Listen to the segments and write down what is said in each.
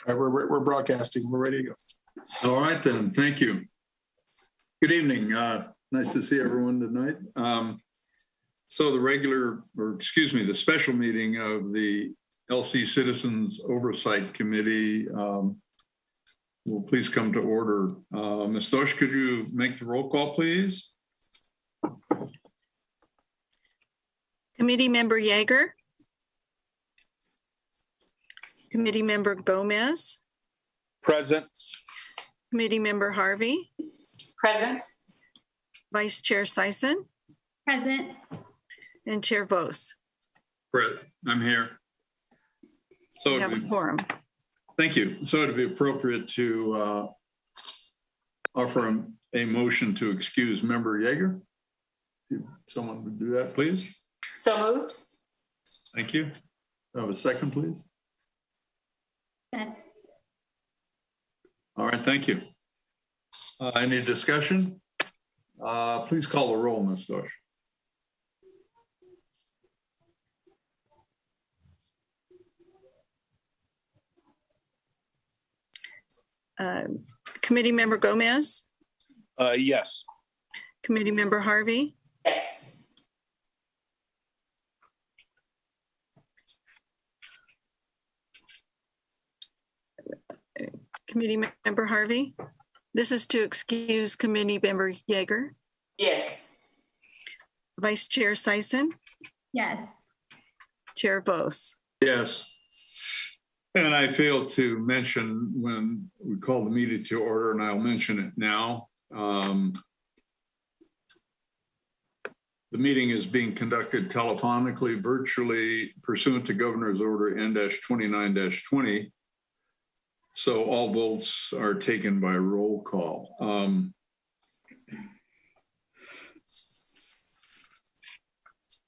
We're broadcasting. We're ready to go. All right, then. Thank you. Good evening. Nice to see everyone tonight. So the special meeting of the LC Citizens Oversight Committee will please come to order. Ms. Dosh, could you make the roll call, please? Committee Member Yeager. Committee Member Gomez. Present. Committee Member Harvey. Present. Vice Chair Sison. Present. And Chair Vos. I'm here. So we have a quorum. Thank you. So it'd be appropriate to offer a motion to excuse Member Yeager. If someone would do that, please. So moved. Thank you. Have a second, please. Yes. All right, thank you. Any discussion? Please call the roll, Ms. Dosh. Committee Member Gomez. Yes. Committee Member Harvey. Yes. Committee Member Harvey. This is to excuse Committee Member Yeager. Yes. Vice Chair Sison. Yes. Chair Vos. Yes. And I failed to mention when we called the meeting to order, and I'll mention it now. The meeting is being conducted telephonically, virtually, pursuant to Governor's Order N-29-20. So all votes are taken by roll call. And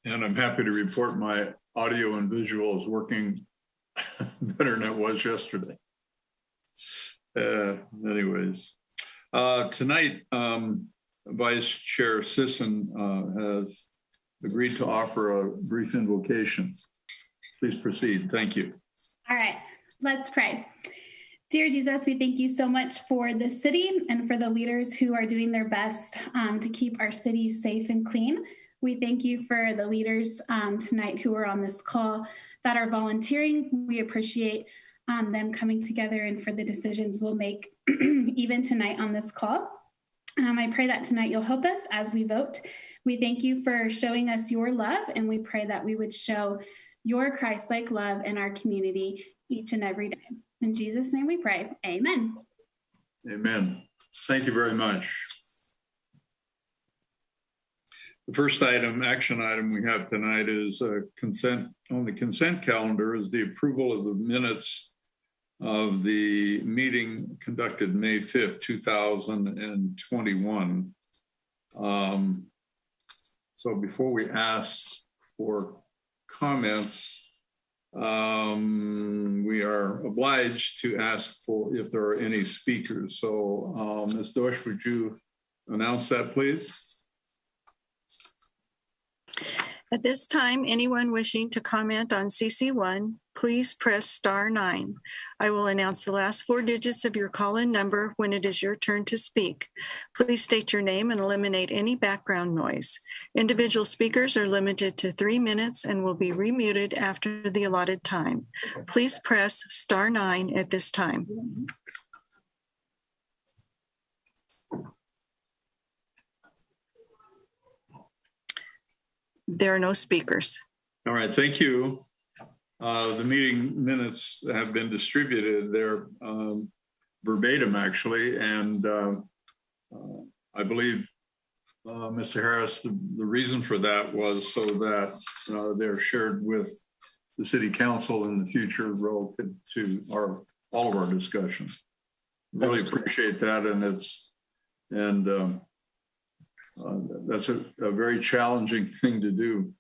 I'm happy to report my audio and visual is working better than it was yesterday. Anyways, tonight, Vice Chair Sison has agreed to offer a brief invocation. Please proceed. Thank you. All right, let's pray. Dear Jesus, we thank you so much for the city and for the leaders who are doing their best to keep our city safe and clean. We thank you for the leaders tonight who are on this call that are volunteering. We appreciate them coming together and for the decisions we'll make even tonight on this call. I pray that tonight you'll help us as we vote. We thank you for showing us your love, and we pray that we would show your Christ-like love in our community each and every day. In Jesus' name we pray. Amen. Amen. Thank you very much. The first action item we have tonight is consent. On the consent calendar is the approval of the minutes of the meeting conducted May 5th, 2021. So before we ask for comments, we are obliged to ask for if there are any speakers. So Ms. Dosh, would you announce that, please? At this time, anyone wishing to comment on CC1, please press *9. I will announce the last 4 digits of your call-in number when it is your turn to speak. Please state your name and eliminate any background noise. Individual speakers are limited to 3 minutes and will be remuted after the allotted time. Please press *9 at this time. There are no speakers. All right, thank you. The meeting minutes have been distributed. They're verbatim, actually, and I believe, Mr. Harris, the reason for that was so that they're shared with the City Council in the future relative to all of our discussions. Really appreciate that, and that's a very challenging thing to do.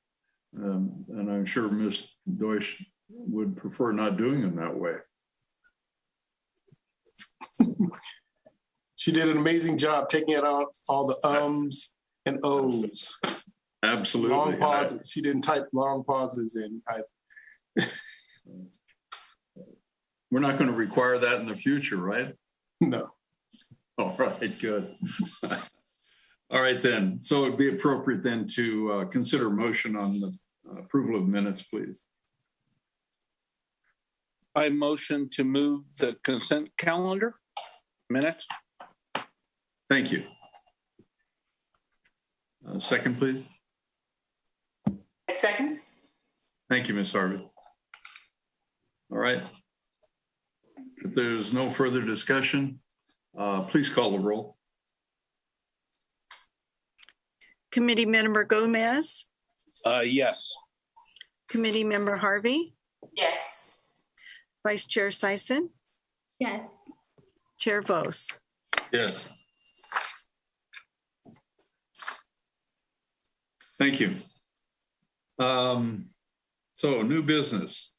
And I'm sure Ms. Deutsch would prefer not doing them that way. She did an amazing job taking it out all the ums and ohs. Absolutely. Long pauses. She didn't type long pauses in either. We're not going to require that in the future, right? No. All right, good. All right, then. So it'd be appropriate then to consider motion on the approval of minutes, please. I motion to move the consent calendar minutes. Thank you. Second, please. Second. Thank you, Ms. Harvey. All right. If there's no further discussion, please call the roll. Committee Member Gomez, Yes. Committee Member Harvey, Yes. Vice Chair Sison, Yes. Chair Vos. Yes. Thank you. So new business.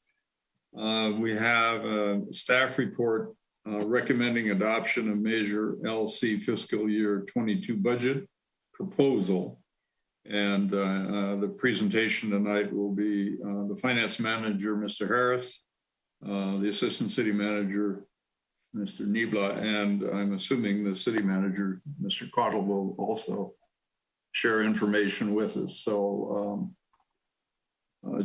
We have a staff report recommending adoption of Measure LC fiscal year 22 budget proposal. And the presentation tonight will be the finance manager, Mr. Harris, the assistant city manager, Mr. Nibla, and I'm assuming the city manager, Mr. Cottle, will also share information with us. So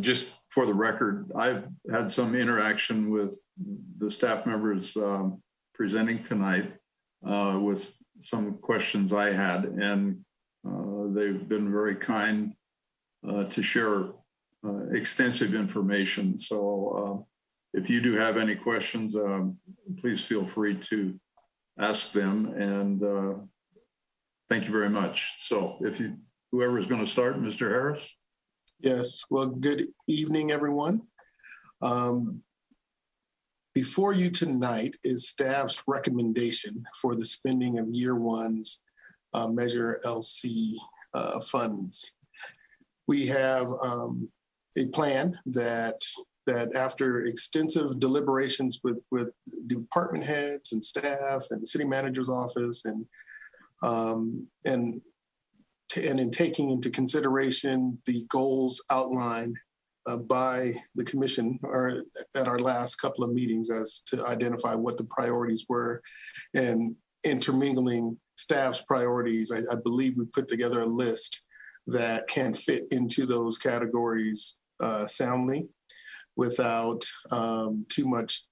just for the record, I've had some interaction with the staff members presenting tonight with some questions I had, and they've been very kind to share extensive information. So if you do have any questions, please feel free to ask them. And thank you very much. So if you, whoever is going to start, Mr. Harris. Yes. Well, good evening, everyone. Before you tonight is staff's recommendation for the spending of year one's Measure LC funds. We have a plan that after extensive deliberations with department heads and staff and the city manager's office and in taking into consideration the goals outlined by the commission or at our last couple of meetings as to identify what the priorities were and intermingling staff's priorities, I believe we put together a list that can fit into those categories soundly without too much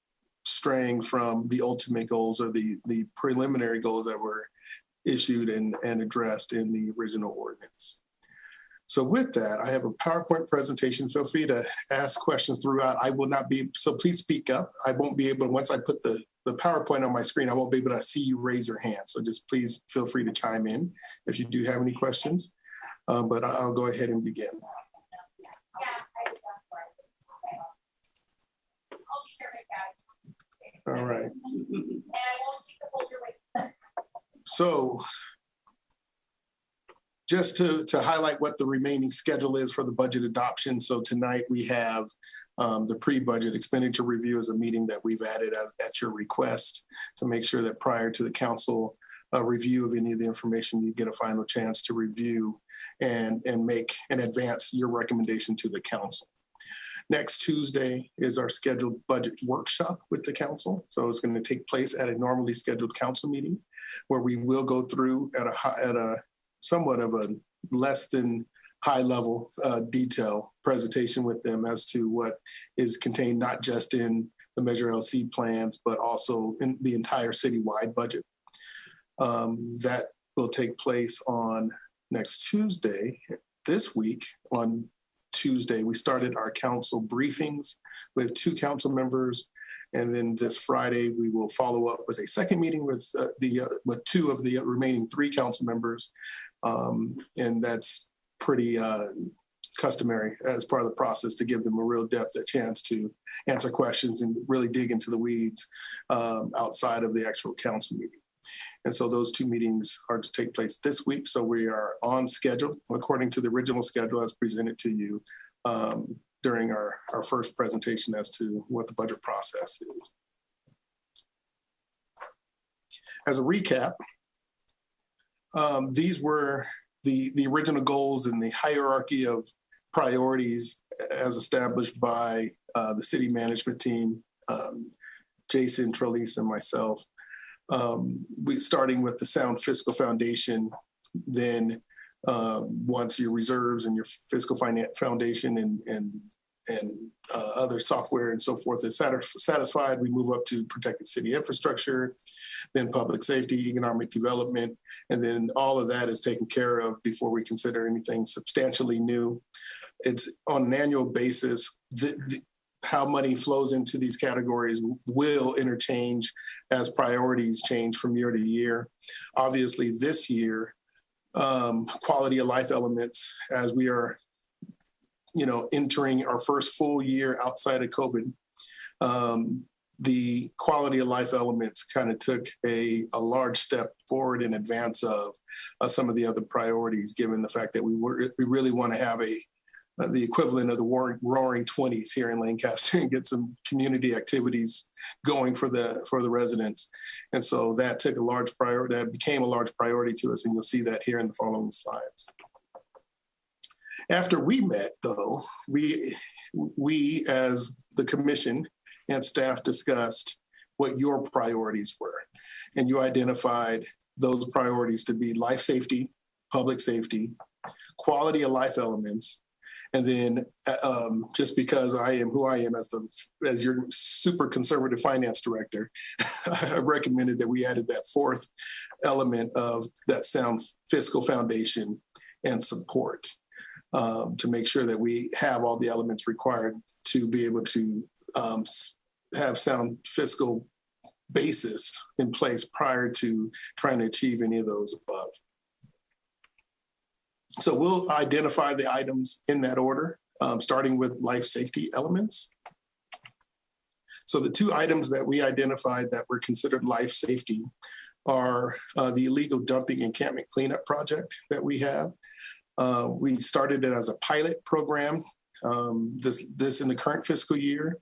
straying from the ultimate goals or the preliminary goals that were issued and addressed in the original ordinance. So with that, I have a PowerPoint presentation. Feel free to ask questions throughout. I will not be, so please speak up. I won't be able, once I put the PowerPoint on my screen, I won't be able to see you raise your hand. So just please feel free to chime in if you do have any questions, but I'll go ahead and begin. All right. So just to highlight what the remaining schedule is for the budget adoption. So tonight we have the pre-budget expenditure review is a meeting that we've added at your request to make sure that prior to the council review of any of the information, you get a final chance to review and make and advance your recommendation to the council. Next Tuesday is our scheduled budget workshop with the council. So it's going to take place at a normally scheduled council meeting where we will go through at a somewhat of a less than high level detail presentation with them as to what is contained not just in the Measure LC plans, but also in the entire citywide budget. That will take place on next Tuesday. This week on Tuesday, we started our council briefings with 2 council members. And then this Friday, we will follow up with a second meeting with 2 of the remaining 3 council members. And that's pretty customary as part of the process to give them a real depth, a chance to answer questions and really dig into the weeds outside of the actual council meeting. And so those 2 meetings are to take place this week. So we are on schedule according to the original schedule as presented to you during our first presentation as to what the budget process is. As a recap, these were the original goals and the hierarchy of priorities as established by the city management team, Jason, Trelise, and myself. We starting with the sound fiscal foundation, then once your reserves and your fiscal foundation and other software and so forth is satisfied, we move up to protected city infrastructure, then public safety, economic development, and then all of that is taken care of before we consider anything substantially new. It's on an annual basis. How money flows into these categories will interchange as priorities change from year to year. Obviously, this year, quality of life elements, as we are, entering our first full year outside of COVID, the quality of life elements kind of took a large step forward in advance of some of the other priorities, given the fact that we really want to have the equivalent of the roaring 20s here in Lancaster and get some community activities going for the residents. And so that took a large priority, that became a large priority to us. And you'll see that here in the following slides. After we met, though, we as the commission and staff discussed what your priorities were. And you identified those priorities to be life safety, public safety, quality of life elements, and then just because I am who I am as your super conservative finance director, I recommended that we added that fourth element of that sound fiscal foundation and support to make sure that we have all the elements required to be able to have sound fiscal basis in place prior to trying to achieve any of those above. So we'll identify the items in that order, starting with life safety elements. So the two items that we identified that were considered life safety are the illegal dumping encampment cleanup project that we have. We started it as a pilot program, this in the current fiscal year.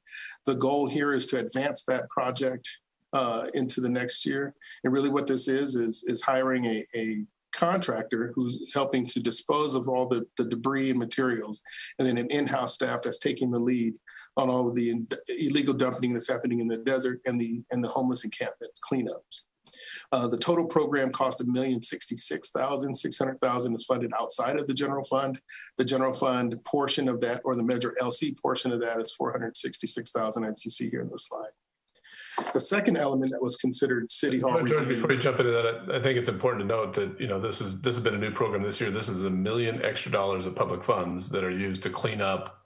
The goal here is to advance that project into the next year. And really what this is hiring a contractor who's helping to dispose of all the debris and materials, and then an in-house staff that's taking the lead on all of the illegal dumping that's happening in the desert and the homeless encampment cleanups. The total program cost $1,066,000. $600,000 is funded outside of the general fund. The general fund portion of that, or the Measure LC portion of that, is $466,000, as you see here in the slide. The second element that was considered City Hall. Before you jump into that, I think it's important to note that this has been a new program this year. This is $1 million extra of public funds that are used to clean up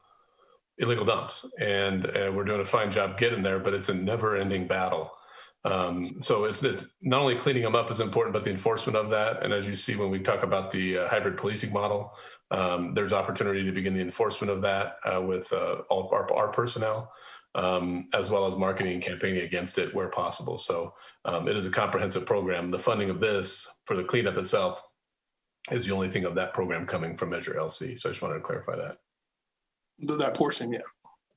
illegal dumps, and we're doing a fine job getting there. But it's a never-ending battle. So it's not only cleaning them up is important, but the enforcement of that. And as you see when we talk about the hybrid policing model, there's opportunity to begin the enforcement of that with all our personnel. As well as marketing and campaigning against it where possible. So it is a comprehensive program. The funding of this for the cleanup itself is the only thing of that program coming from Measure LC. So I just wanted to clarify that. That portion, yeah.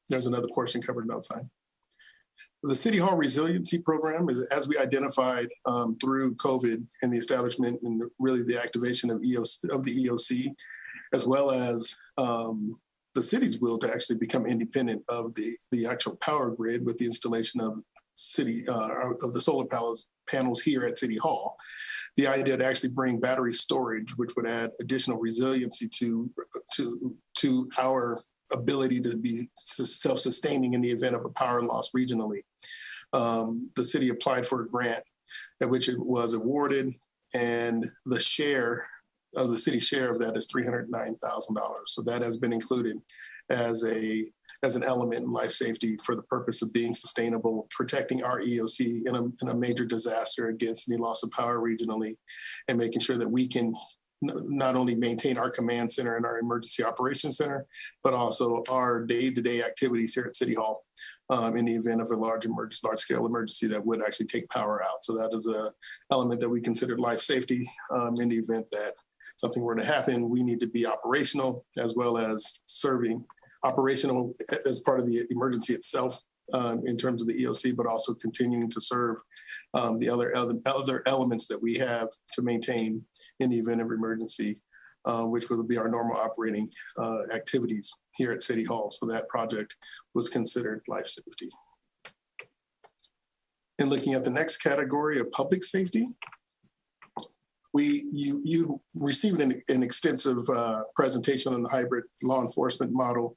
There's another portion covered outside. The City Hall Resiliency Program is, as we identified through COVID and the establishment and really the activation of the EOC, as well as the city's will to actually become independent of the actual power grid with the installation of the solar panels here at City Hall. The idea to actually bring battery storage, which would add additional resiliency to our ability to be self-sustaining in the event of a power loss regionally. The city applied for a grant at which it was awarded, and the city share of that is $309,000. So that has been included as an element in life safety for the purpose of being sustainable, protecting our EOC in a major disaster against any loss of power regionally, and making sure that we can not only maintain our command center and our emergency operations center, but also our day-to-day activities here at City Hall in the event of a large-scale emergency that would actually take power out. So that is an element that we consider life safety in the event that something were to happen. We need to be operational as well as serving operational as part of the emergency itself in terms of the EOC, but also continuing to serve the other elements that we have to maintain in the event of emergency. which will be our normal operating activities here at City Hall. So that project was considered life safety. And looking at the next category of public safety, you received an extensive presentation on the hybrid law enforcement model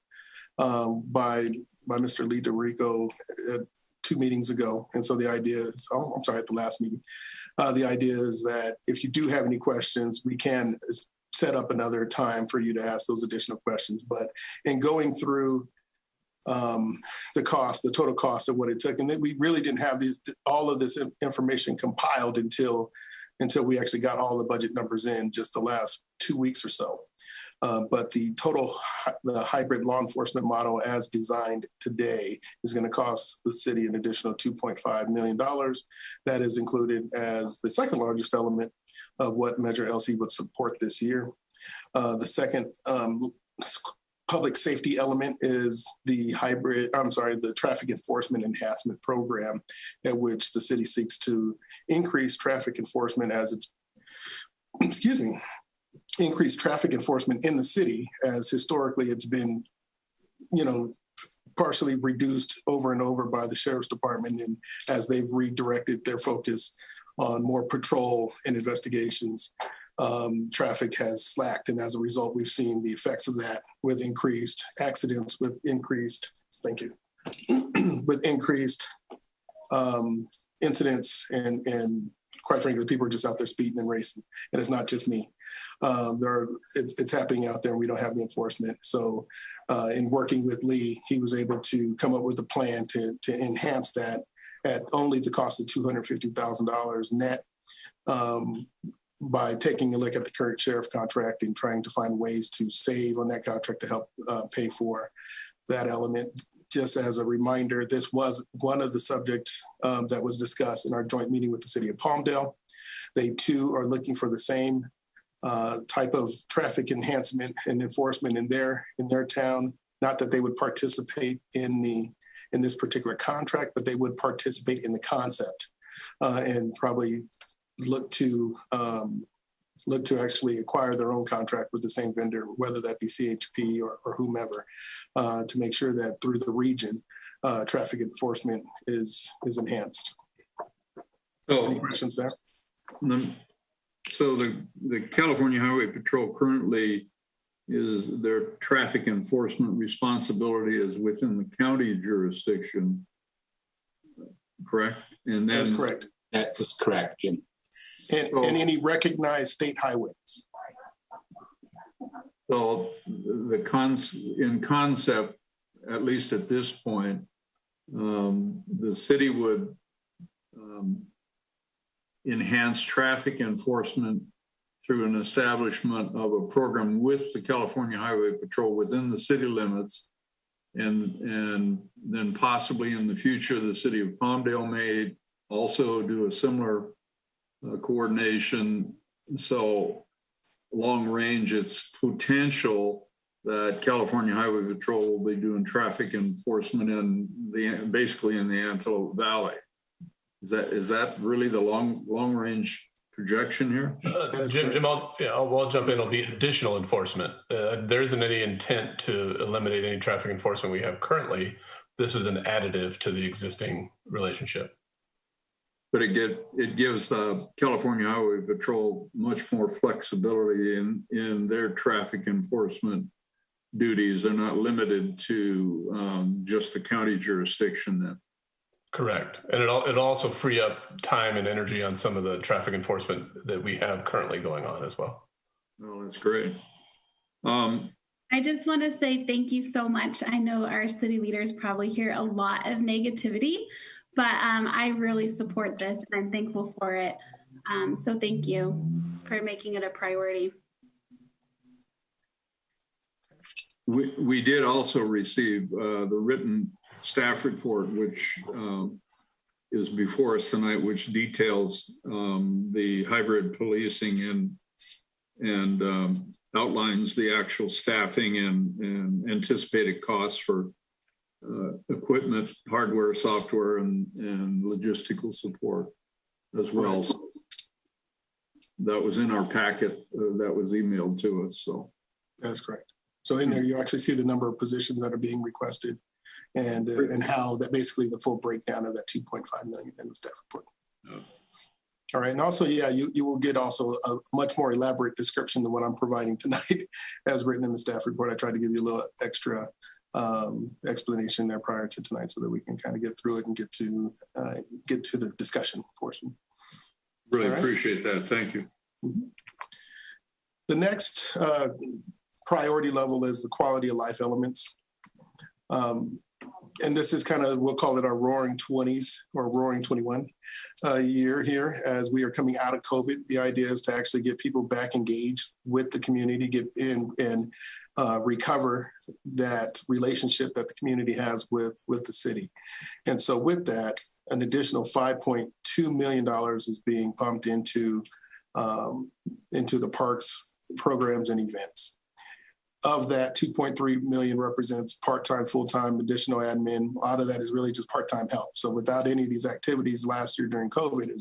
by Mr. Lee DeRico 2 meetings ago. And so the idea is, at the last meeting, the idea is that if you do have any questions, we can set up another time for you to ask those additional questions. But in going through the total cost of what it took, and then we really didn't have all of this information compiled until we actually got all the budget numbers in just the last 2 weeks or so. But the hybrid law enforcement model as designed today is going to cost the city an additional $2.5 million. That is included as the second largest element of what Measure LC would support this year. The second public safety element is the traffic enforcement enhancement program, at which the city seeks to increase traffic enforcement increase traffic enforcement in the city, as historically it's been, partially reduced over and over by the sheriff's department, and as they've redirected their focus on more patrol and investigations, traffic has slacked. And as a result, we've seen the effects of that with increased accidents, with increased incidents, and quite frankly, people are just out there speeding and racing. And it's not just me. It's happening out there, and we don't have the enforcement. So in working with Lee, he was able to come up with a plan to enhance that at only the cost of $250,000 net, by taking a look at the current sheriff contract and trying to find ways to save on that contract to help pay for that element. Just as a reminder, this was one of the subjects that was discussed in our joint meeting with the city of Palmdale. They too are looking for the same type of traffic enhancement and enforcement in their town. Not that they would participate in this particular contract, but they would participate in the concept and probably look to actually acquire their own contract with the same vendor, whether that be CHP or whomever, to make sure that through the region, traffic enforcement is enhanced. Any questions there? So the California Highway Patrol currently their traffic enforcement responsibility is within the county jurisdiction, correct? And then, that's correct. That is correct, Jim. And any recognized state highways. So in concept, at least at this point, the city would enhance traffic enforcement through an establishment of a program with the California Highway Patrol within the city limits. And then possibly in the future, the city of Palmdale may also do a similar coordination. So long range, it's potential that California Highway Patrol will be doing traffic enforcement basically in the Antelope Valley. Is that really the long range projection here? Jim, I'll jump in. It'll be additional enforcement. There isn't any intent to eliminate any traffic enforcement we have currently. This is an additive to the existing relationship. But it gives the California Highway Patrol much more flexibility in their traffic enforcement duties. They're not limited to just the county jurisdiction then. Correct. And it'll also free up time and energy on some of the traffic enforcement that we have currently going on as well. Oh, that's great. I just want to say thank you so much. I know our city leaders probably hear a lot of negativity, but I really support this and I'm thankful for it. So thank you for making it a priority. We did also receive the written staff report, which is before us tonight, which details the hybrid policing and outlines the actual staffing and anticipated costs for equipment, hardware, software, and logistical support as well. That was in our packet that was emailed to us. So that's correct. So in there, you actually see the number of positions that are being requested and how that basically the full breakdown of that 2.5 million in the staff report. Yeah. All right. And also, yeah, you will get also a much more elaborate description than what I'm providing tonight as written in the staff report. I tried to give you a little extra explanation there prior to tonight so that we can kind of get through it and get to the discussion portion. Really appreciate that. Thank you. Mm-hmm. The next priority level is the quality of life elements. And this is kind of, we'll call it our roaring 20s or roaring 21 year here as we are coming out of COVID. The idea is to actually get people back engaged with the community, get in and recover that relationship that the community has with the city. And so with that, an additional $5.2 million is being pumped into the parks programs and events. Of that, 2.3 million represents part-time, full-time, additional admin. A lot of that is really just part-time help. So without any of these activities last year during COVID,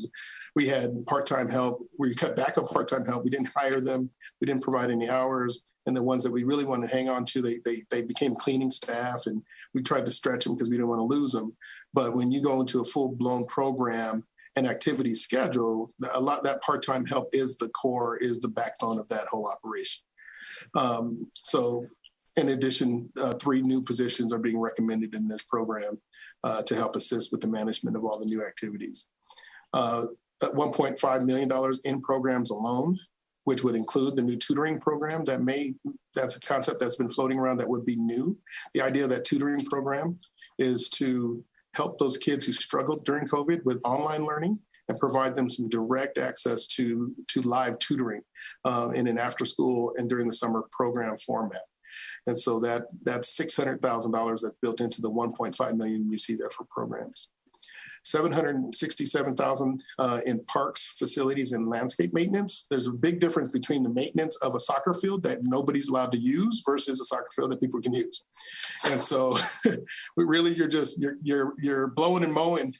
we had part-time help. We cut back on part-time help. We didn't hire them. We didn't provide any hours. And the ones that we really wanted to hang on to, they became cleaning staff, and we tried to stretch them because we didn't want to lose them. But when you go into a full-blown program and activity schedule, that part-time help is the core, is the backbone of that whole operation. So in addition, 3 new positions are being recommended in this program to help assist with the management of all the new activities. $1.5 million in programs alone, which would include the new tutoring program that's a concept that's been floating around that would be new. The idea of that tutoring program is to help those kids who struggled during COVID with online learning and provide them some direct access to live tutoring in an after school and during the summer program format. And so that's $600,000 that's built into the 1.5 million you see there for programs. $767,000 in parks, facilities, and landscape maintenance. There's a big difference between the maintenance of a soccer field that nobody's allowed to use versus a soccer field that people can use. And so really you're blowing and mowing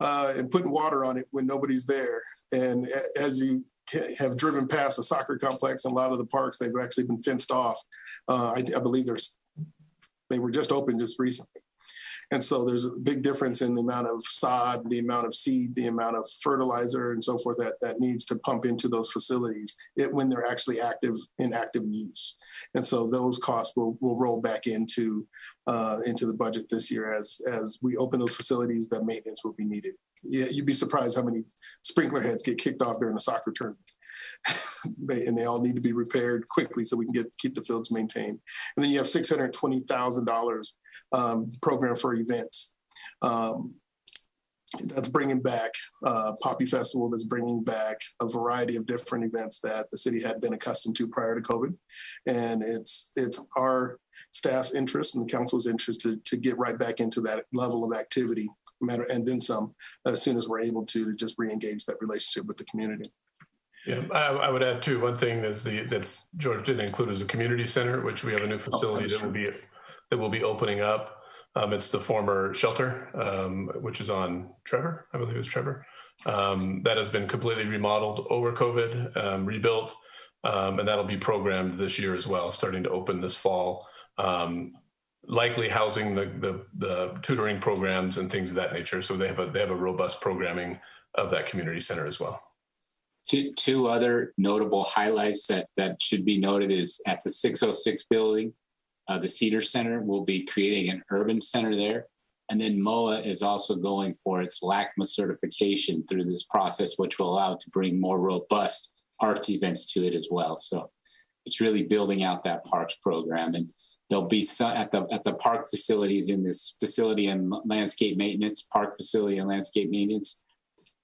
and putting water on it when nobody's there. And as you have driven past a soccer complex and a lot of the parks, they've actually been fenced off. I believe they were just opened just recently. And so there's a big difference in the amount of sod, the amount of seed, the amount of fertilizer and so forth that needs to pump into those facilities when they're actually in active use. And so those costs will roll back into the budget this year as we open those facilities. That maintenance will be needed. Yeah, you'd be surprised how many sprinkler heads get kicked off during a soccer tournament. And they all need to be repaired quickly so we can keep the fields maintained. And then you have $620,000 program for events. That's bringing back Poppy Festival, that's bringing back a variety of different events that the city had been accustomed to prior to COVID. And it's our staff's interest and the council's interest to get right back into that level of activity, and then some, as soon as we're able to just re-engage that relationship with the community. Yeah, I would add too, one thing that's George didn't include is a community center, which we have a new facility that will be opening up. It's the former shelter, which is on Trevor, I believe it's Trevor. That has been completely remodeled over COVID, rebuilt, and that'll be programmed this year as well, starting to open this fall. Likely housing the tutoring programs and things of that nature. So they have a robust programming of that community center as well. Two other notable highlights that should be noted is at the 606 building, the Cedar Center will be creating an urban center there. And then MOA is also going for its LACMA certification through this process, which will allow it to bring more robust arts events to it as well. So it's really building out that parks program. And there'll be some at the park facilities in this facility and landscape maintenance, park facility and landscape maintenance.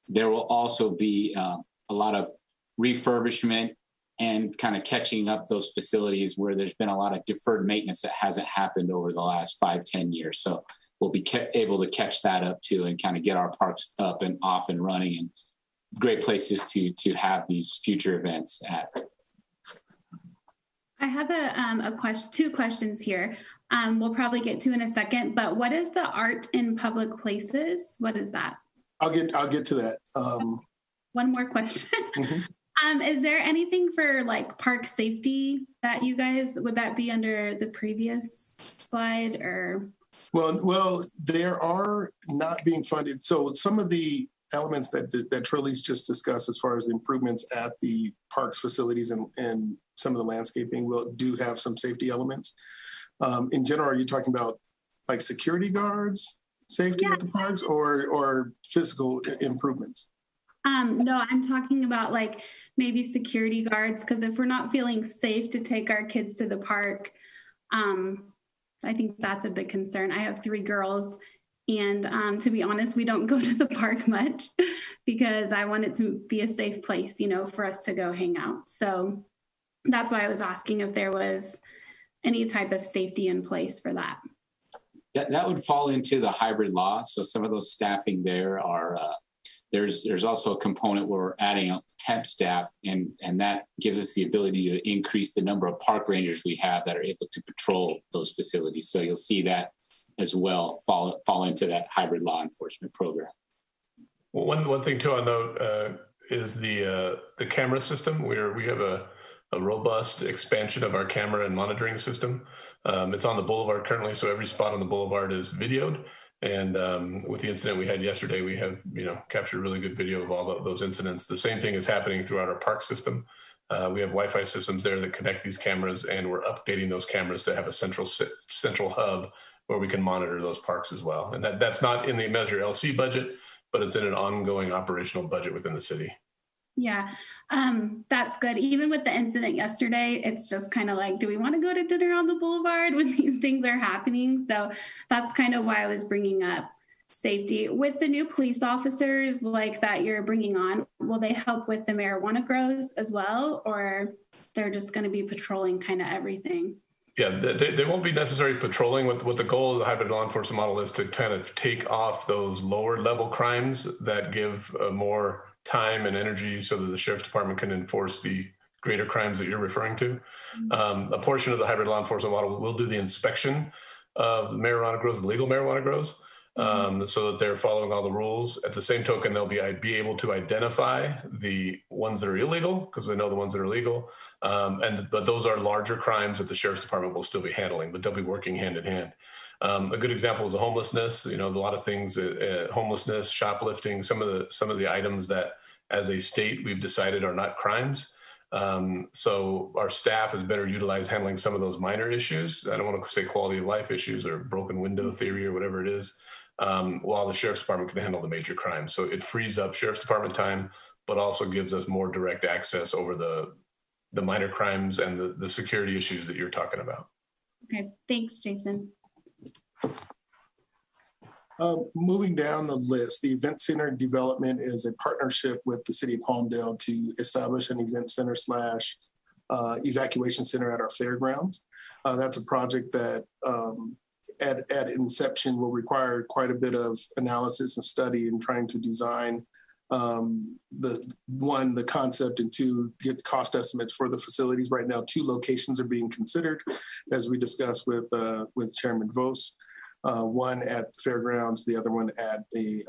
There will also be a lot of refurbishment and kind of catching up those facilities where there's been a lot of deferred maintenance that hasn't happened over the last 5-10 years. So we'll be able to catch that up too and kind of get our parks up and off and running, and great places to have these future events at. I have two questions here. We'll probably get to in a second, but what is the art in public places? What is that? I'll get to that. One more question. Is there anything for like park safety that you guys, would that be under the previous slide or? Well, there are not being funded. So some of the elements that Trilly's just discussed as far as the improvements at the parks facilities and some of the landscaping do have some safety elements. In general, are you talking about like security guards, safety at the parks, or physical improvements? No, I'm talking about like maybe security guards, because if we're not feeling safe to take our kids to the park, I think that's a big concern. I have 3 girls, and to be honest, we don't go to the park much because I want it to be a safe place, for us to go hang out. So that's why I was asking if there was any type of safety in place for that. That would fall into the hybrid law. So some of those staffing there are, there's also a component where we're adding a temp staff, and that gives us the ability to increase the number of park rangers we have that are able to patrol those facilities. So you'll see that as well fall into that hybrid law enforcement program. Well, one thing too I'll note is the camera system. We have a robust expansion of our camera and monitoring system. It's on the boulevard currently, so every spot on the boulevard is videoed. And with the incident we had yesterday, we have captured really good video of all of those incidents. The same thing is happening throughout our park system. We have Wi-Fi systems there that connect these cameras, and we're updating those cameras to have a central hub where we can monitor those parks as well. And that's not in the Measure LC budget, but it's in an ongoing operational budget within the city. Yeah, that's good. Even with the incident yesterday, it's just kind of like, do we want to go to dinner on the boulevard when these things are happening? So that's kind of why I was bringing up safety. With the new police officers like that you're bringing on, will they help with the marijuana grows as well, or they're just going to be patrolling kind of everything? Yeah, they won't be necessarily patrolling. What the goal of the hybrid law enforcement model is to kind of take off those lower level crimes that give more time and energy so that the sheriff's department can enforce the greater crimes that you're referring to. A portion of the hybrid law enforcement model will do the inspection of the marijuana grows, the legal marijuana grows, so that they're following all the rules. At the same token, they'll be able to identify the ones that are illegal because they know the ones that are legal. But those are larger crimes that the sheriff's department will still be handling, but they'll be working hand in hand. A good example is homelessness. A lot of things, homelessness, shoplifting, some of the items that as a state we've decided are not crimes. So our staff is better utilized handling some of those minor issues. I don't want to say quality of life issues or broken window theory or whatever it is, while the sheriff's department can handle the major crimes. So it frees up sheriff's department time, but also gives us more direct access over the minor crimes and the security issues that you're talking about. Okay, thanks, Jason. Moving down the list, the event center development is a partnership with the city of Palmdale to establish an event center / evacuation center at our fairgrounds. That's a project that at inception will require quite a bit of analysis and study in trying to design the concept, and 2, get cost estimates for the facilities. Right now, 2 locations are being considered, as we discussed with Chairman Vos. One at the fairgrounds, the other one at the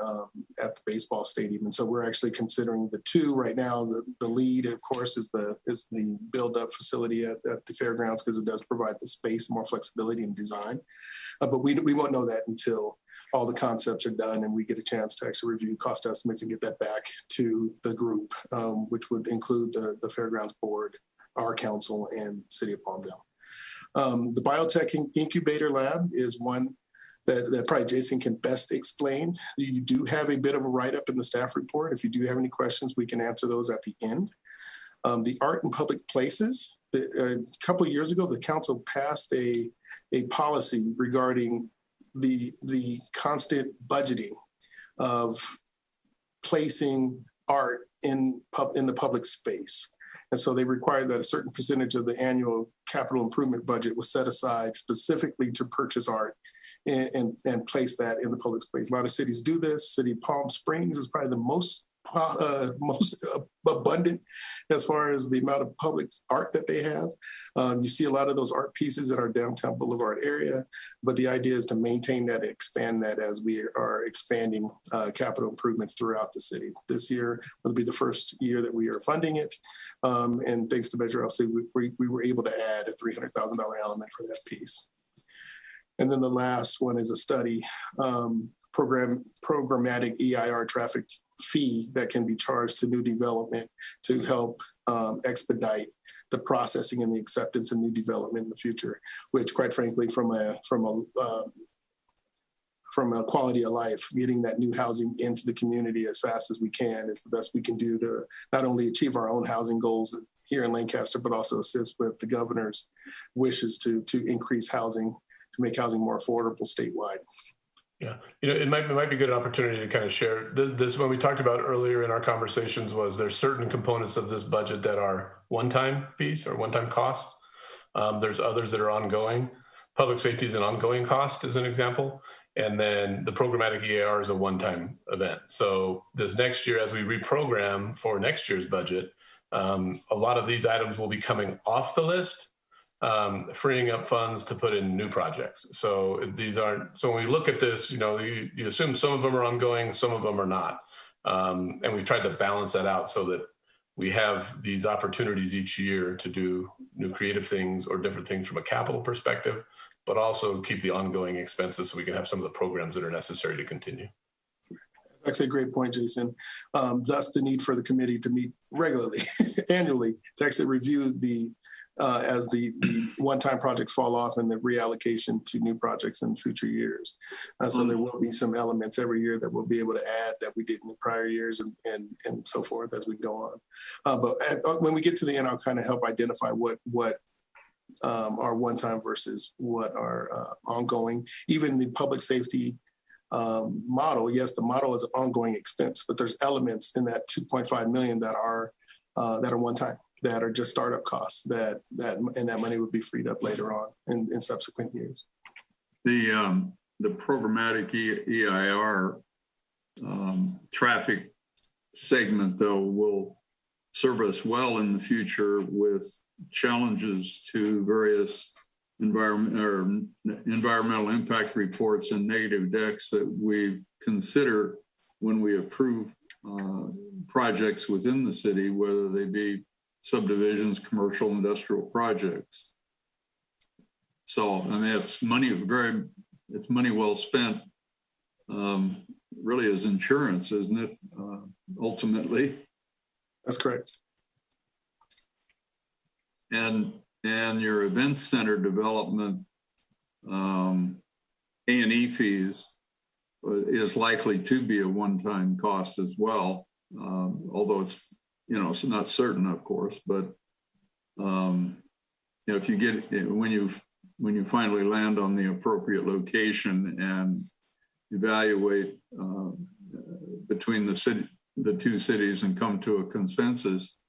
baseball stadium. And so we're actually considering the 2 right now. The lead, of course, is the build-up facility at the fairgrounds, because it does provide the space, more flexibility in design. But we won't know that until all the concepts are done and we get a chance to actually review cost estimates and get that back to the group, which would include the fairgrounds board, our council, and City of Palmdale. The biotech incubator lab is one that probably Jason can best explain. You do have a bit of a write-up in the staff report. If you do have any questions, we can answer those at the end. The art in public places, a couple of years ago, the council passed a policy regarding the constant budgeting of placing art in the public space. And so they required that a certain percentage of the annual capital improvement budget was set aside specifically to purchase art and place that in the public space. A lot of cities do this. City of Palm Springs is probably the most most abundant as far as the amount of public art that they have. You see a lot of those art pieces in our downtown Boulevard area, but the idea is to maintain that and expand that as we are expanding capital improvements throughout the city. This year will be the first year that we are funding it. And thanks to Measure LC, we were able to add a $300,000 element for that piece. And then the last one is a study, programmatic EIR traffic fee that can be charged to new development to help expedite the processing and the acceptance of new development in the future, which quite frankly, from a quality of life, getting that new housing into the community as fast as we can is the best we can do to not only achieve our own housing goals here in Lancaster, but also assist with the governor's wishes to increase housing, to make housing more affordable statewide. Yeah, it might be a good opportunity to kind of share this. When we talked about earlier in our conversations, was there's certain components of this budget that are one-time fees or one-time costs. There's others that are ongoing. Public safety is an ongoing cost, as an example, and then the programmatic EIR is a one-time event. So this next year, as we reprogram for next year's budget, a lot of these items will be coming off the list, freeing up funds to put in new projects. So these aren't, so when we look at this, you assume some of them are ongoing, some of them are not. And we've tried to balance that out so that we have these opportunities each year to do new creative things or different things from a capital perspective, but also keep the ongoing expenses so we can have some of the programs that are necessary to continue. That's actually a great point, Jason. Thus the need for the committee to meet regularly, annually, to actually review as the one-time projects fall off and the reallocation to new projects in future years. So there will be some elements every year that we'll be able to add that we did in the prior years and so forth as we go on. But when we get to the end, I'll kind of help identify what are one-time versus what are ongoing. Even the public safety model, yes, the model is an ongoing expense, but there's elements in that 2.5 million that are one-time, that are just startup costs, and that money would be freed up later on in subsequent years. The programmatic EIR traffic segment, though, will serve us well in the future with challenges to various environmental impact reports and negative decks that we consider when we approve projects within the city, whether they be subdivisions, commercial, industrial projects. So, I mean, it's money well spent, really as insurance, isn't it? Ultimately. That's correct. And your events center development A&E fees is likely to be a one-time cost as well, although it's not certain, of course. But if you get when you finally land on the appropriate location and evaluate between the two cities and come to a consensus,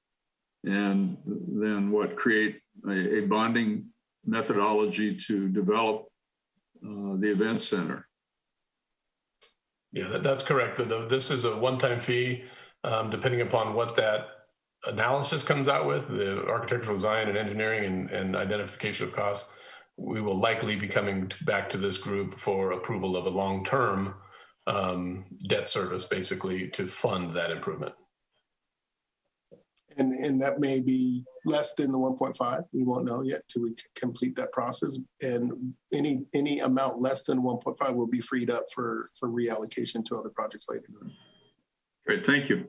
and then create a bonding methodology to develop the event center. Yeah, that's correct. This is a one-time fee, depending upon what that analysis comes out with, the architectural design and engineering and identification of costs. We will likely be coming back to this group for approval of a long-term debt service, basically, to fund that improvement. And that may be less than the 1.5. We won't know yet till we complete that process. And any amount less than 1.5 will be freed up for reallocation to other projects later. Great, thank you.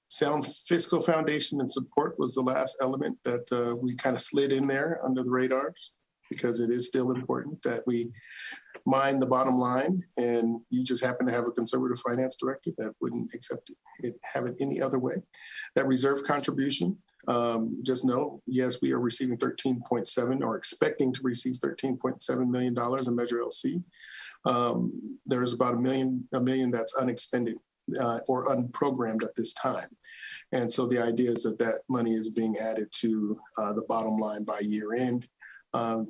Sound fiscal foundation and support was the last element that we kind of slid in there under the radar, because it is still important that we mind the bottom line, and you just happen to have a conservative finance director that wouldn't accept it have it any other way. That reserve contribution, just know, yes, we are receiving 13.7 or expecting to receive $13.7 million in Measure LC. There's about a million that's unexpended or unprogrammed at this time. And so the idea is that money is being added to the bottom line by year end.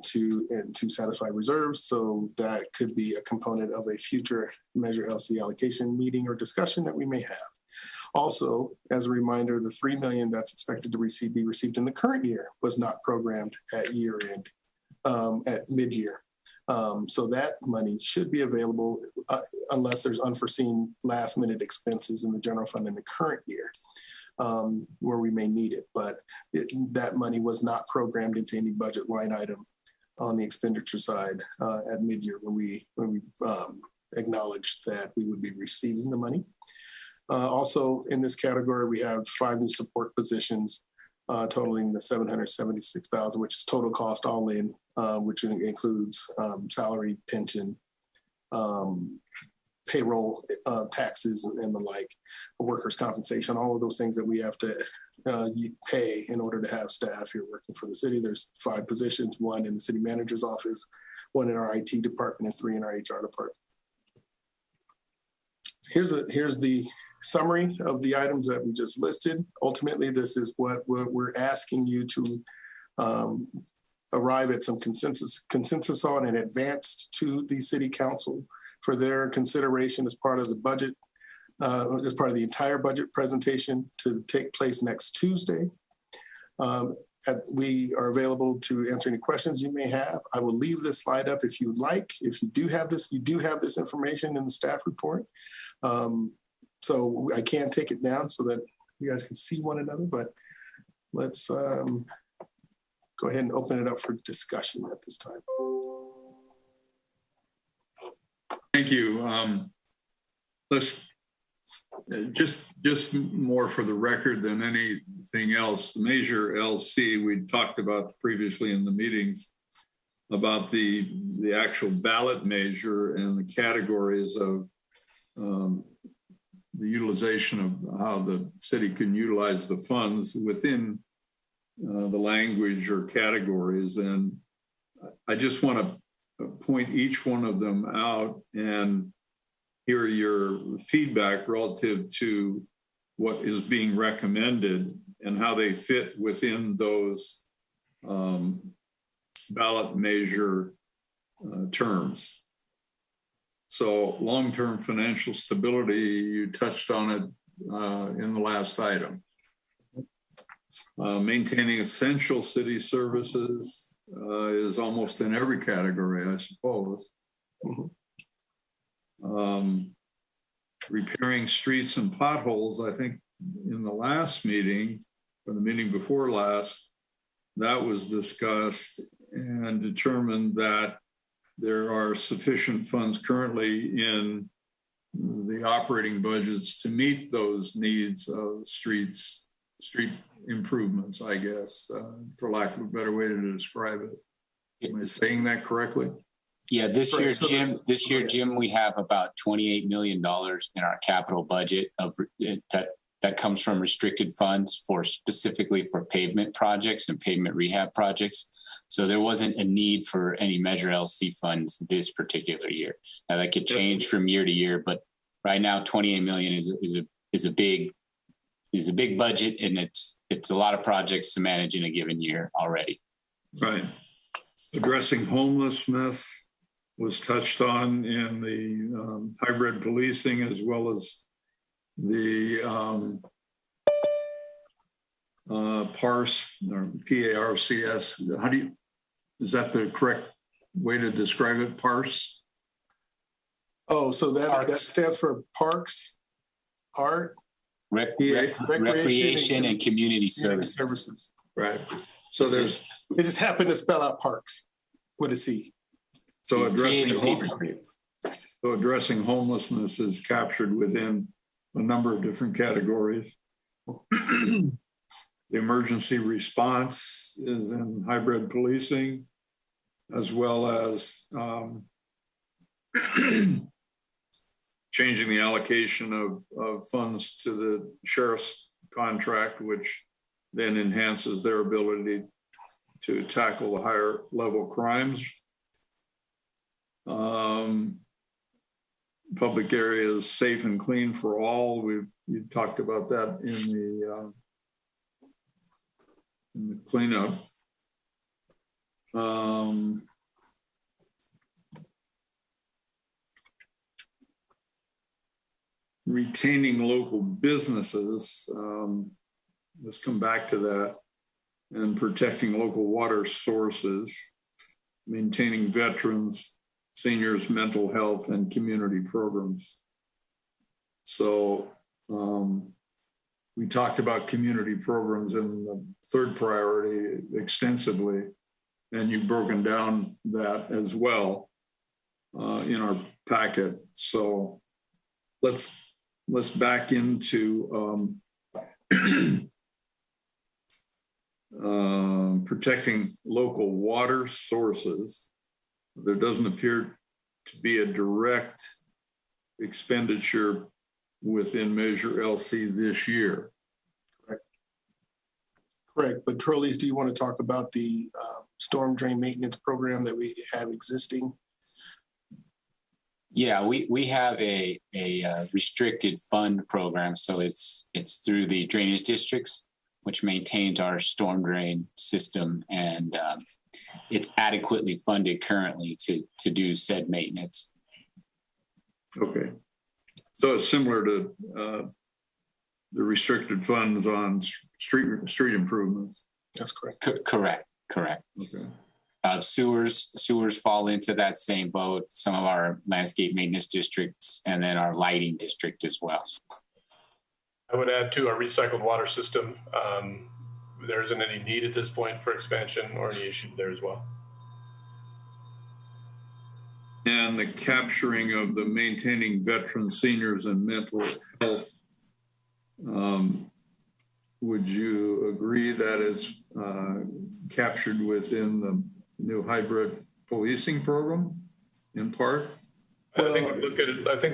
to satisfy reserves. So that could be a component of a future Measure LC allocation meeting or discussion that we may have. Also, as a reminder, the $3 million that's expected to be received in the current year was not programmed at year end, at mid-year. So that money should be available unless there's unforeseen last minute expenses in the general fund in the current year where we may need it. But that money was not programmed into any budget line item on the expenditure side at mid-year when we acknowledged that we would be receiving the money. Also in this category, we have 5 new support positions totaling the $776,000, which is total cost all in, which includes salary, pension, payroll, taxes, and the like, workers' compensation, all of those things that we have to pay in order to have staff here working for the city. There's 5 positions, 1 in the city manager's office, 1 in our IT department, and 3 in our HR department. Here's the summary of the items that we just listed. Ultimately, this is what we're asking you to arrive at some consensus on and advance to the city council for their consideration as part of the budget, as part of the entire budget presentation to take place next Tuesday. We are available to answer any questions you may have. I will leave this slide up if you'd like. If you do have this, information in the staff report. So I can take it down so that you guys can see one another, but let's go ahead and open it up for discussion at this time. Thank you. Let's just more for the record than anything else. The Measure LC, we talked about previously in the meetings about the actual ballot measure and the categories of the utilization of how the city can utilize the funds within the language or categories. And I just want to point each one of them out and hear your feedback relative to what is being recommended and how they fit within those ballot measure terms. So long-term financial stability, you touched on it in the last item. Maintaining essential city services is almost in every category, I suppose. Repairing streets and potholes, I think in the last meeting, or the meeting before last, that was discussed and determined that there are sufficient funds currently in the operating budgets to meet those needs of street improvements, I guess, for lack of a better way to describe it. Am I saying that correctly? Yeah, this year, Jim, we have about $28 million in our capital budget that comes from restricted funds specifically for pavement projects and pavement rehab projects. So there wasn't a need for any Measure LC funds this particular year. Now that could change from year to year, but right now, $28 million is a big budget, and it's a lot of projects to manage in a given year already. Right. Addressing homelessness was touched on in the hybrid policing, as well as the PARS or PARCS. Is that the correct way to describe it? PARS? Oh, so that stands for Parks, Art, Recreation and Community Services. Right. So it just happened to spell out Parks with a C. So addressing homelessness is captured within a number of different categories. The emergency response is in hybrid policing, as well as changing the allocation of funds to the sheriff's contract, which then enhances their ability to tackle the higher level crimes. Public areas safe and clean for all. You talked about that in the cleanup. Retaining local businesses, let's come back to that, and protecting local water sources, maintaining veterans, seniors' mental health, and community programs. So we talked about community programs in the third priority extensively, and you've broken down that as well in our packet. So let's back into protecting local water sources. There doesn't appear to be a direct expenditure within Measure LC this year. Correct. But Trolleys, do you want to talk about the storm drain maintenance program that we have existing? Yeah, we have a restricted fund program. So it's through the drainage districts, which maintains our storm drain system, and it's adequately funded currently to do said maintenance. Okay. So it's similar to the restricted funds on street improvements. That's correct. Correct. Okay. Sewers fall into that same boat. Some of our landscape maintenance districts, and then our lighting district as well. I would add to our recycled water system. There isn't any need at this point for expansion or any issue there as well. And the capturing of the maintaining veterans, seniors, and mental health. Would you agree that is captured within the new hybrid policing program in part? I think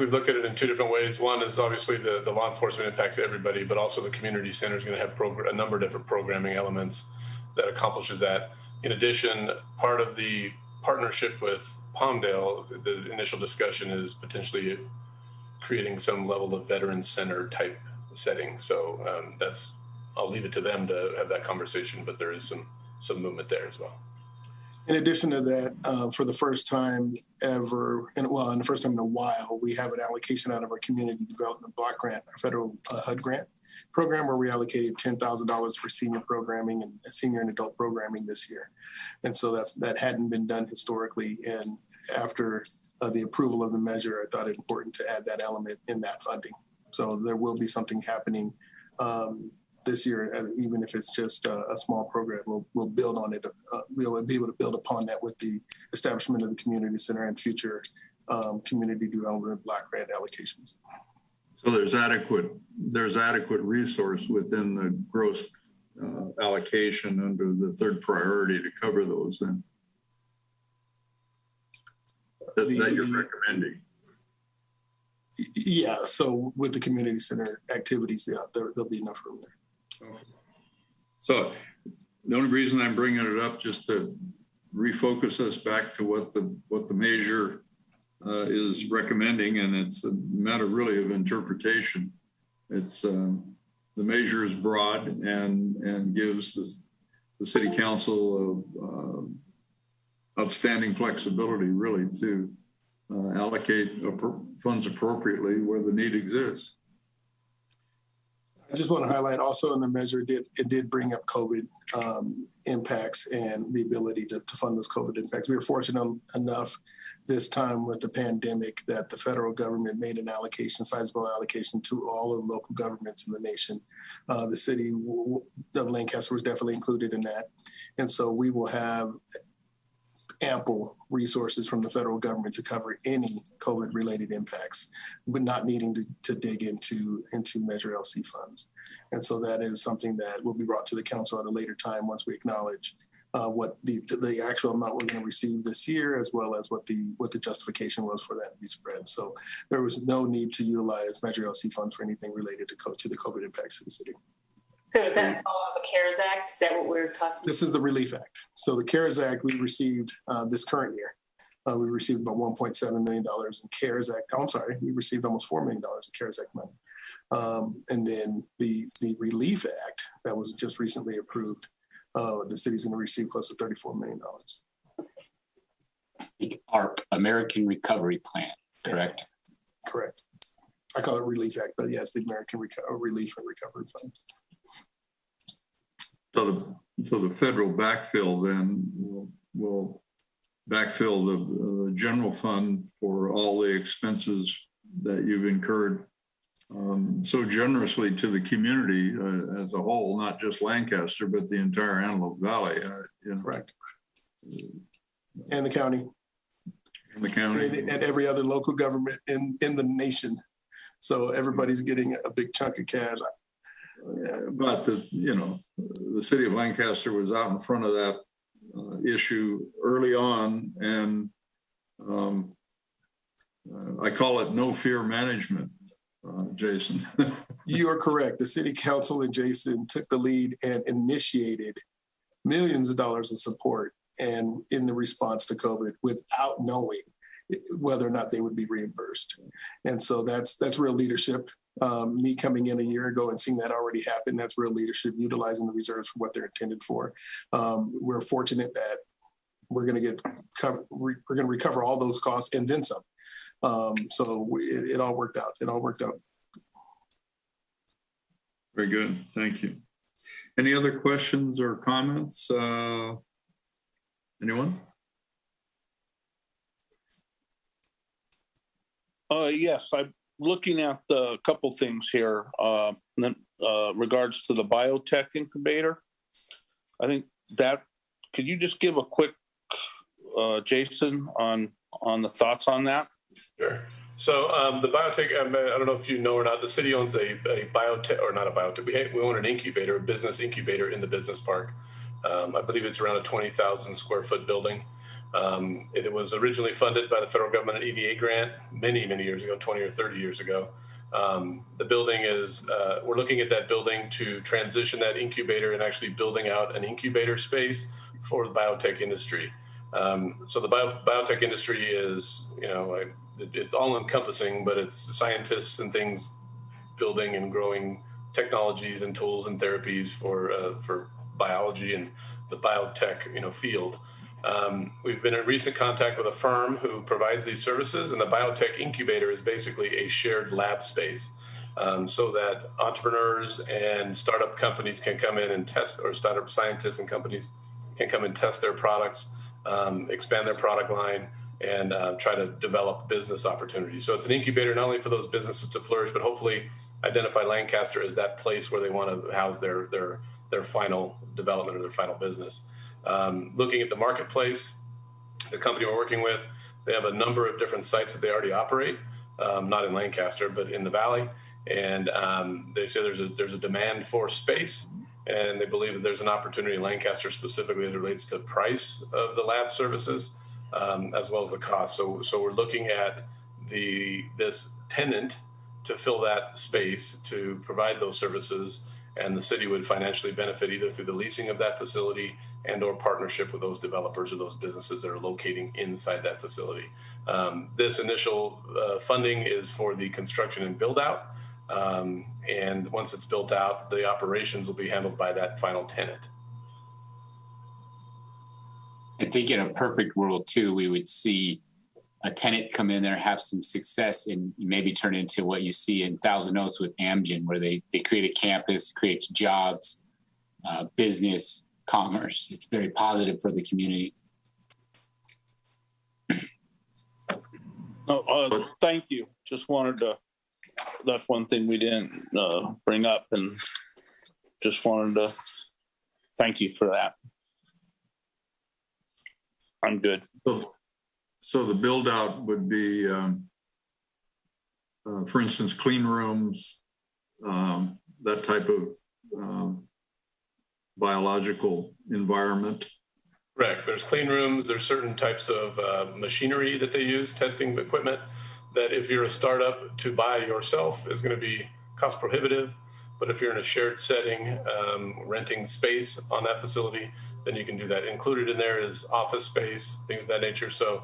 we've looked at it in two different ways. One is obviously the law enforcement impacts everybody, but also the community center is going to have a number of different programming elements that accomplishes that. In addition, part of the partnership with Palmdale, the initial discussion is potentially creating some level of veteran center type setting. So I'll leave it to them to have that conversation, but there is some movement there as well. In addition to that, for the first time ever, and the first time in a while, we have an allocation out of our Community Development Block Grant, our federal HUD grant program, where we allocated $10,000 for senior programming and senior and adult programming this year. And so that hadn't been done historically. And after the approval of the measure, I thought it important to add that element in that funding. So there will be something happening this year, even if it's just a small program. We'll build on it. We'll be able to build upon that with the establishment of the community center and future community development block grant allocations. So there's adequate resource within the gross allocation under the third priority to cover those then. That you're recommending. Yeah, so with the community center activities, yeah, there'll be enough room there. Okay. So the only reason I'm bringing it up just to refocus us back to what the measure is recommending, and it's a matter really of interpretation. It's the measure is broad and gives the city council outstanding flexibility really to allocate funds appropriately where the need exists. I just want to highlight also in the measure, it did bring up COVID impacts and the ability to fund those COVID impacts. We were fortunate enough this time with the pandemic that the federal government made an allocation, sizable allocation to all of the local governments in the nation. The city of Lancaster was definitely included in that. And so we will have ample resources from the federal government to cover any COVID-related impacts, but not needing to dig into Measure LC funds. And so that is something that will be brought to the council at a later time once we acknowledge what the actual amount we're going to receive this year, as well as what the justification was for that to be spread. So there was no need to utilize Measure LC funds for anything related to the COVID impacts of the city. So is that all of the CARES Act? Is that what we're talking about? This is the Relief Act. So the CARES Act we received this current year. We received about $1.7 million in CARES Act. Oh, I'm sorry, we received almost $4 million in CARES Act money. And then the Relief Act that was just recently approved, the city's going to receive close to $34 million. ARP, American Recovery Plan, correct? Correct. I call it Relief Act, but yes, the American Relief and Recovery Fund. So the federal backfill then will backfill the general fund for all the expenses that you've incurred so generously to the community as a whole, not just Lancaster, but the entire Antelope Valley. Correct. And the county. And the county. And every other local government in the nation. So everybody's getting a big chunk of cash. But the city of Lancaster was out in front of that issue early on, and I call it no fear management, Jason. You are correct. The city council and Jason took the lead and initiated millions of dollars of support and in the response to COVID without knowing whether or not they would be reimbursed. And so that's real leadership. Me coming in a year ago and seeing that already happen, that's real leadership, utilizing the reserves for what they're intended for. We're fortunate that we're going to recover all those costs and then some. So it all worked out. It all worked out. Very good. Thank you. Any other questions or comments? Anyone? Yes, I'm looking at a couple things here. Regards to the biotech incubator, I think that could you just give a quick, Jason, on the thoughts on that? Sure. So the biotech, I don't know if you know or not, the city owns a biotech, or not a biotech, we own an incubator, a business incubator in the business park. I believe it's around a 20,000 square foot building. It was originally funded by the federal government, an EDA grant, many years ago, 20 or 30 years ago. The building is, we're looking at that building to transition that incubator and actually building out an incubator space for the biotech industry. So the biotech industry is, it's all encompassing, but it's scientists and things building and growing technologies and tools and therapies for biology and the biotech, field. We've been in recent contact with a firm who provides these services, and the biotech incubator is basically a shared lab space so that entrepreneurs and startup companies can come in and test, or startup scientists and companies can come and test their products, expand their product line, and try to develop business opportunities. So it's an incubator not only for those businesses to flourish, but hopefully identify Lancaster as that place where they want to house their final development or their final business. Looking at the marketplace, the company we're working with, they have a number of different sites that they already operate, not in Lancaster, but in the Valley. And they say there's a demand for space, and they believe that there's an opportunity in Lancaster specifically as it relates to price of the lab services, as well as the cost. So we're looking at this tenant to fill that space to provide those services, and the city would financially benefit either through the leasing of that facility and or partnership with those developers or those businesses that are locating inside that facility. This initial funding is for the construction and build out. And once it's built out, the operations will be handled by that final tenant. I think in a perfect world too, we would see a tenant come in there, have some success, and maybe turn into what you see in Thousand Oaks with Amgen, where they create a campus, creates jobs, business, commerce. It's very positive for the community. Thank you. Just wanted to, that's one thing we didn't bring up, and just wanted to thank you for that. I'm good. So the build out would be, for instance, clean rooms, that type of biological environment. Correct. There's clean rooms. There's certain types of machinery that they use, testing equipment, that if you're a startup, to buy yourself is going to be cost prohibitive. But if you're in a shared setting, renting space on that facility, then you can do that. Included in there is office space, things of that nature. So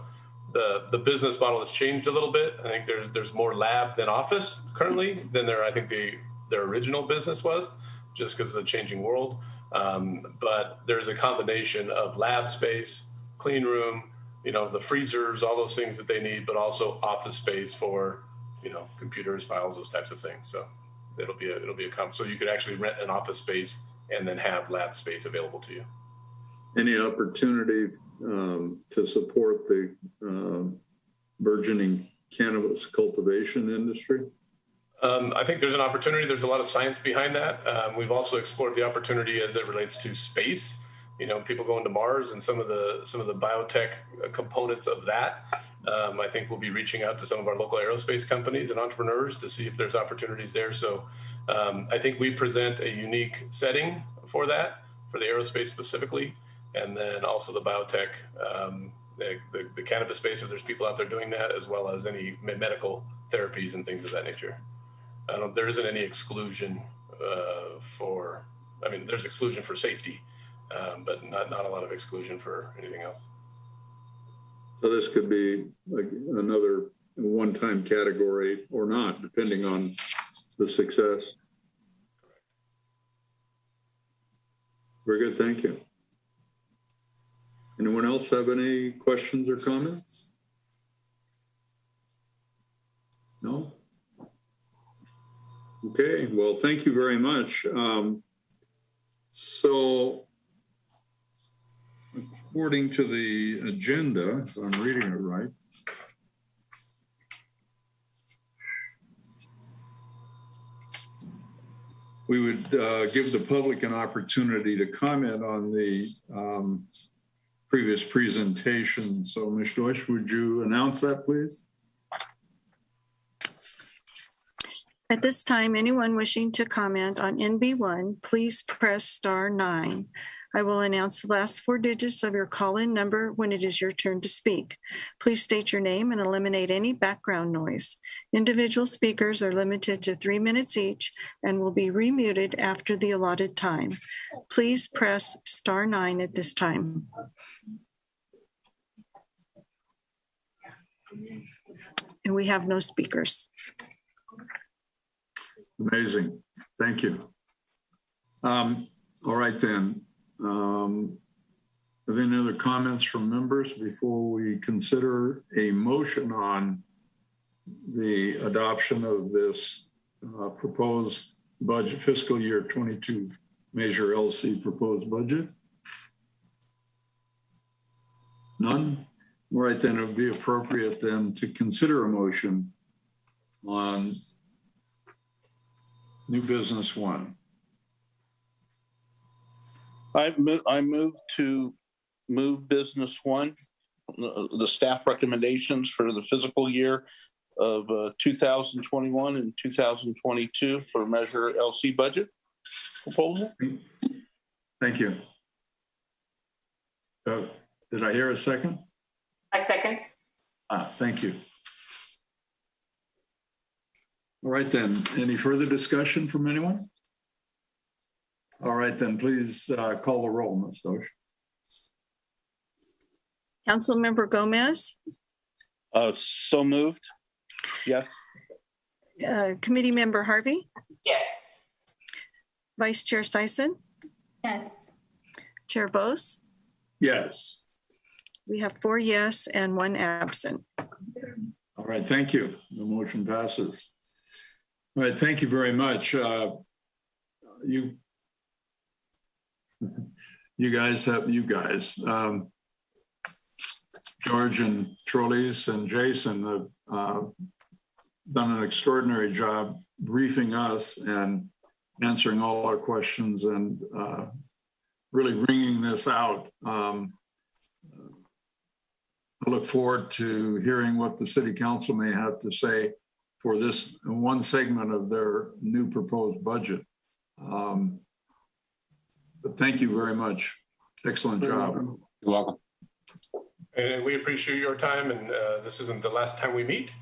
the business model has changed a little bit. I think there's more lab than office currently than I think their original business was, just because of the changing world. But there's a combination of lab space, clean room, the freezers, all those things that they need, but also office space for, computers, files, those types of things. So it'll be a so you could actually rent an office space and then have lab space available to you. Any opportunity to support the burgeoning cannabis cultivation industry? I think there's an opportunity. There's a lot of science behind that. We've also explored the opportunity as it relates to space. People going to Mars and some of the biotech components of that. I think we'll be reaching out to some of our local aerospace companies and entrepreneurs to see if there's opportunities there. So I think we present a unique setting for that, for the aerospace specifically, and then also the biotech, the cannabis space, if there's people out there doing that, as well as any medical therapies and things of that nature. There isn't any exclusion there's exclusion for safety, but not a lot of exclusion for anything else. So this could be another one-time category or not, depending on the success. Very good, thank you. Anyone else have any questions or comments? No? Okay, well, thank you very much. So, according to the agenda, if I'm reading it right, we would give the public an opportunity to comment on the previous presentation. So, Ms. Deutsch, would you announce that, please? At this time, anyone wishing to comment on NB1, please press star 9. I will announce the last 4 digits of your call-in number when it is your turn to speak. Please state your name and eliminate any background noise. Individual speakers are limited to 3 minutes each and will be remuted after the allotted time. Please press star 9 at this time. And we have no speakers. Amazing. Thank you. All right, then. Are there any other comments from members before we consider a motion on the adoption of this proposed budget, fiscal year 22 Measure LC proposed budget? None? All right, then it would be appropriate then to consider a motion on new business 1. I move to move business 1, the staff recommendations for the fiscal year of 2021 and 2022 for Measure LC budget proposal. Thank you. Did I hear a second? I second. Thank you. All right, then. Any further discussion from anyone? All right, then. Please call the roll, Ms. Dosh. Councilmember Gomez? So moved. Yes. Committee Member Harvey? Yes. Vice Chair Sison? Yes. Chair Bose? Yes. We have 4 yes and 1 absent. All right, thank you. The motion passes. All right, thank you very much. You guys, George and Trolleys and Jason have done an extraordinary job briefing us and answering all our questions and really wringing this out. I look forward to hearing what the City Council may have to say for this one segment of their new proposed budget. But thank you very much. Excellent job. You're welcome. And we appreciate your time, and this isn't the last time we meet.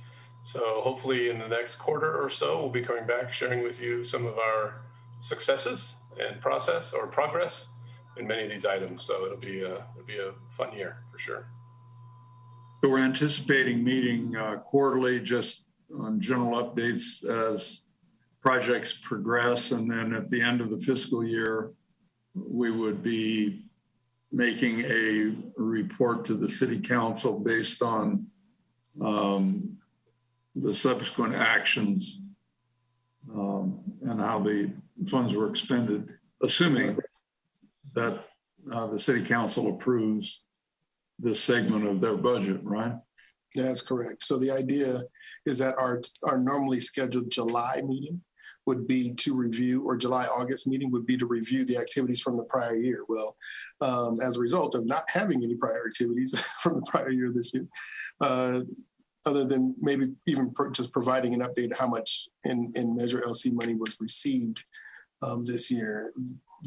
So hopefully in the next quarter or so, we'll be coming back, sharing with you some of our successes and progress in many of these items. So it'll be a fun year for sure. So we're anticipating meeting quarterly, just on general updates as projects progress. And then at the end of the fiscal year, we would be making a report to the city council based on the subsequent actions and how the funds were expended, assuming that the city council approves this segment of their budget, right? That's correct. So the idea is that our normally scheduled July meeting would be to review, or July-August meeting would be to review the activities from the prior year. Well, as a result of not having any prior activities from the prior year this year, other than maybe even just providing an update how much in Measure LC money was received this year,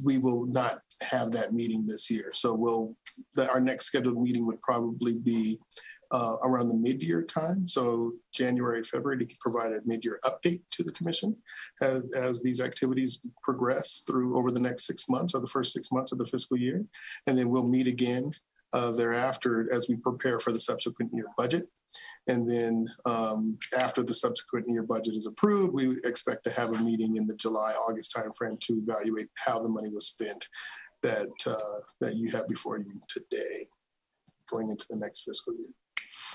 we will not have that meeting this year. So our next scheduled meeting would probably be around the mid-year time. So January, February, to provide a mid-year update to the commission as these activities progress through over the next 6 months or the first 6 months of the fiscal year. And then we'll meet again thereafter as we prepare for the subsequent year budget. And then after the subsequent year budget is approved, we expect to have a meeting in the July-August timeframe to evaluate how the money was spent that you have before you today going into the next fiscal year.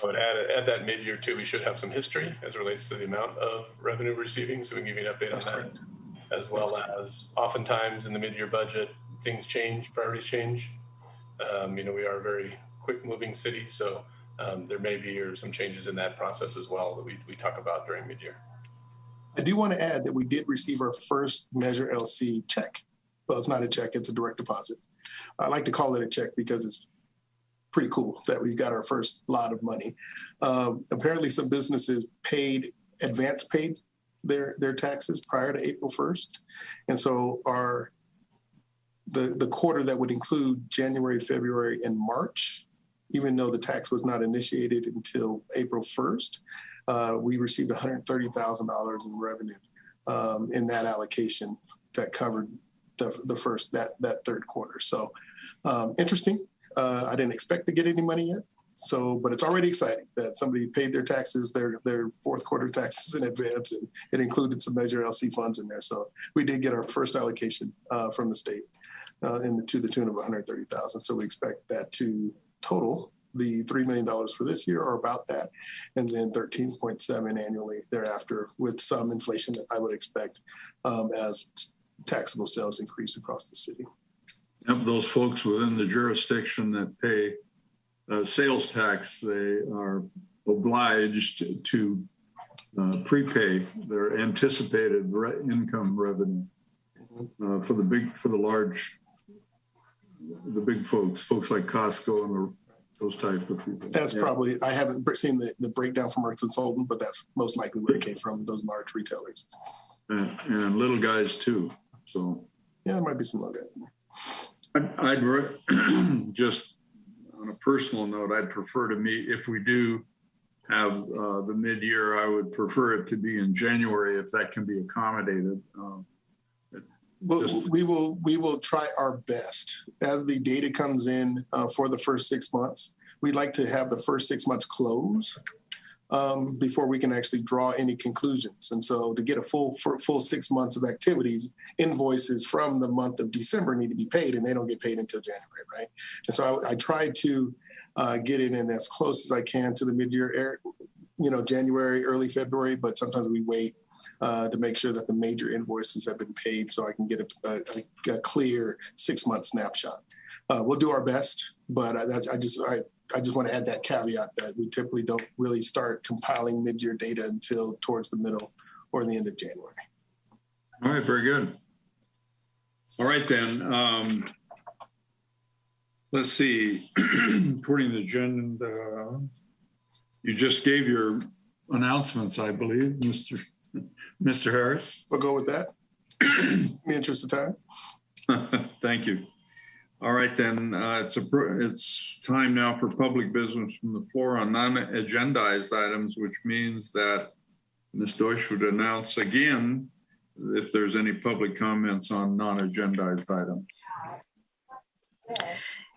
I would add that mid-year too, we should have some history as it relates to the amount of revenue receiving, so we can give you an update on that, as well as oftentimes in the mid-year budget, things change, priorities change. We are a very quick-moving city, so there may be some changes in that process as well that we talk about during mid-year. I do want to add that we did receive our first Measure LC check. Well, it's not a check, it's a direct deposit. I like to call it a check because it's pretty cool that we got our first lot of money. Apparently some businesses advance paid their taxes prior to April 1st. And so the quarter that would include January, February, and March, even though the tax was not initiated until April 1st, we received $130,000 in revenue in that allocation that covered that third quarter. So interesting. I didn't expect to get any money yet. But it's already exciting that somebody paid their taxes, their fourth quarter taxes in advance, and it included some Measure LC funds in there. So we did get our first allocation from the state to the tune of $130,000. So we expect that to total the $3 million for this year, or about that, and then 13.7 annually thereafter, with some inflation that I would expect as taxable sales increase across the city. Yep, those folks within the jurisdiction that pay sales tax, they are obliged to prepay their anticipated income revenue for the big folks like Costco and those type of people. That's probably, I haven't seen the breakdown from our consultant, but that's most likely where it came from, those large retailers. And little guys too. So yeah, there might be some little guys in there. I'd just on a personal note, I'd prefer to meet, if we do have the mid-year, I would prefer it to be in January if that can be accommodated. We will try our best. As the data comes in for the first 6 months, we'd like to have the first 6 months close before we can actually draw any conclusions. And so to get a full 6 months of activities, invoices from the month of December need to be paid, and they don't get paid until January, right? And so I try to get it in as close as I can to the mid-year, January, early February, but sometimes we wait to make sure that the major invoices have been paid so I can get a clear 6 month snapshot. We'll do our best, but I just want to add that caveat that we typically don't really start compiling mid-year data until towards the middle or the end of January. All right, very good. All right, then. Let's see. According to the agenda, you just gave your announcements, I believe, Mr. Harris. We'll go with that in the interest of time. Thank you. All right, then. It's time now for public business from the floor on non-agendized items, which means that Ms. Deutsch would announce again if there's any public comments on non-agendized items.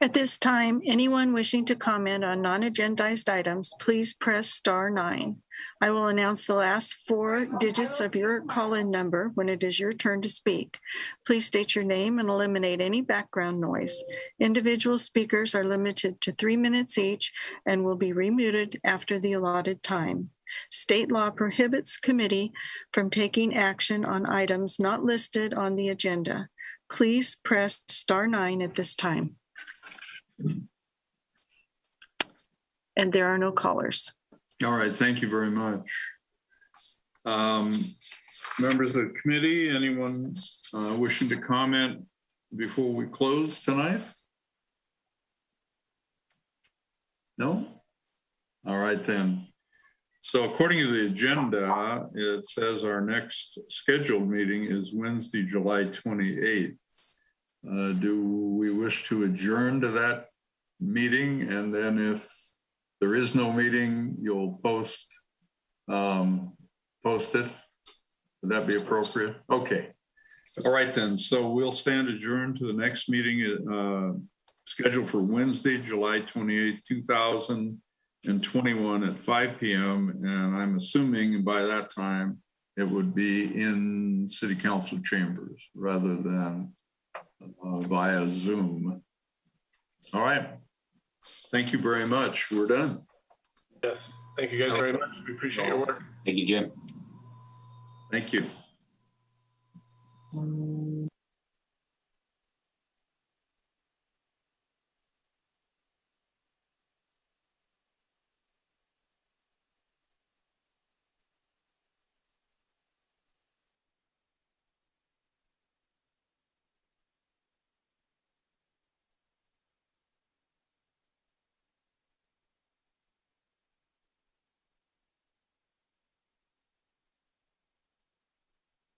At this time, anyone wishing to comment on non-agendized items, please press star 9. I will announce the last 4 digits of your call-in number when it is your turn to speak. Please state your name and eliminate any background noise. Individual speakers are limited to 3 minutes each and will be remuted after the allotted time. State law prohibits committee from taking action on items not listed on the agenda. Please press star 9 at this time. And there are no callers. All right, thank you very much. Members of the committee, anyone wishing to comment before we close tonight? No? All right then. So according to the agenda, it says our next scheduled meeting is Wednesday, July 28th. Do we wish to adjourn to that meeting? And then if there is no meeting, you'll post it. Would that be appropriate? Okay. All right then. So we'll stand adjourned to the next meeting scheduled for Wednesday, July 28th, 2021 at 5 p.m. And I'm assuming by that time it would be in City Council chambers rather than via Zoom. All right. Thank you very much. We're done. Yes. Thank you guys very much. We appreciate your work. Thank you, Jim. Thank you.